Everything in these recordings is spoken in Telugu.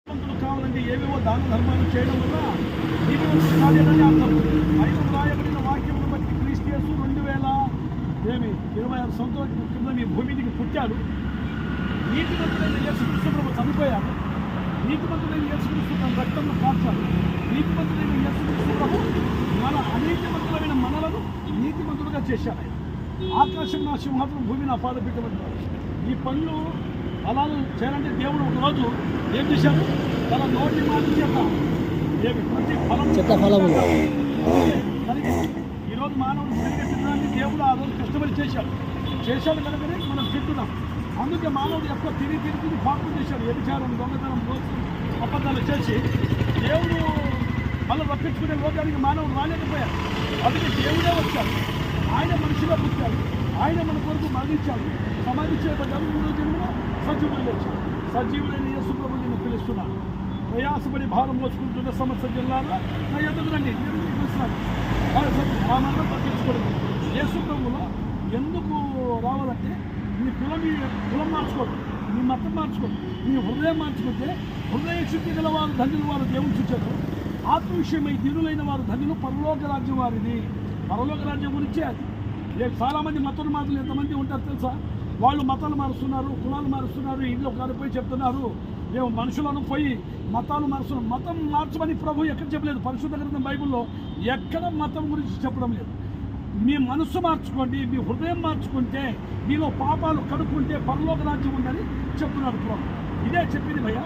కావాలంటే ఏవేవో దాన ధర్మాలు చేయడం వల్ల నీతివంతులు కాలేదని అర్థం. పైన వ్రాయబడిన వాక్యమును బట్టి క్రీస్తు యేసు 26 సంవత్సరాల కింద మీ భూమికి పుట్టాడు. నీతివంతుడైన యేసుక్రీస్తు ప్రభు చనిపోయాడు. నీతివంతుడైన యేసుక్రీస్తు తన రక్తంలో కాల్చాడు. నీతివంతుడైన యేసుక్రీస్తు ప్రభు మన అనీతివంతులైన మనలను నీతివంతులుగా చేశాడు. ఆకాశం నా సింహాసనం, భూమి నా పాదపీఠమంటారు. ఈ పనులు ఫలాలు చేయాలంటే దేవుడు ఒకరోజు ఏం చేశాడు? తన నోటి మాట చేత ప్రతి ఫలం ఈరోజు మానవుడు సరిగ్గా తినడానికి దేవుడు ఆ రోజు కష్టపడి చేశాడు కనుకనే మనం తింటున్నాం. అందుకే మానవుడు ఎక్కువ తిరిగి పాపం చేశాడు. వ్యభిచారం, దొంగతనం, దోషం, అబద్ధాలు చేసి దేవుడు మళ్ళీ రప్పించుకునే లోకానికి మానవుడు రాలేకపోయాడు. అందుకే దేవుడే వచ్చాడు. ఆయన మనిషిగా పుట్టాడు. ఆయన మన కొరకు మరణించాడు, సమాధి చేయబడ్డాడు. 3వ జన్మలో సజీవులు లేచాడు. సజీవులైన యేసు ప్రభువు నిన్ను పిలుస్తున్నాడు. ప్రయాసపడి భారం మోసుకుంటున్న సమస్య జిల్లాలో నా ఎదురు రండి, నేను మీకు పిలుస్తున్నాను. ఆ మరణం తప్పించుకోవడం. యేసు ప్రభువులో ఎందుకు రావాలంటే నీ కులం మార్చుకోవడం, నీ మతం మార్చుకోవడం, నీ హృదయం మార్చుకుంటే హృదయ శుద్ధి గల వారు ధన్యులు, వారు దేవుని చూచారు. ఆత్మ విషయమై దీనులైన వారు ధన్యులు, పరలోక రాజ్యం వారిది. పరలోక రాజ్యం గురించే అది. చాలామంది మతోన్మాదులు ఎంతమంది ఉంటారు తెలుసా? వాళ్ళు మతాలు మారుస్తున్నారు, కులాలు మారుస్తున్నారు, ఇంట్లో కారిపోయి చెప్తున్నారు. మేము మనుషులను పోయి మతాలు మారుస్తున్నాం. మతం మార్చమని ప్రభు ఎక్కడ చెప్పలేదు. పరిశుద్ధ గ్రంథం బైబిల్లో ఎక్కడ మతం గురించి చెప్పడం లేదు. మీ మనస్సు మార్చుకోండి, మీ హృదయం మార్చుకుంటే, మీలో పాపాలు కడుక్కుంటే పరలోక రాజ్యం ఉందని చెప్తున్నాడు ప్రభు. ఇదే చెప్పింది భయ్య,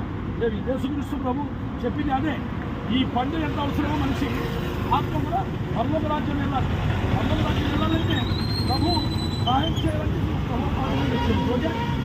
యేసుక్రీస్తు ప్రభు చెప్పింది అదే. ఈ పండుగ ఎంత అవసరమో మనిషి ఆత్మ కూడా పరలోక రాజ్యం వెళ్ళాలి. పరలోక రాజ్యం వెళ్ళాలంటే ప్రభు సహాయం చేయాలంటే ప్రభు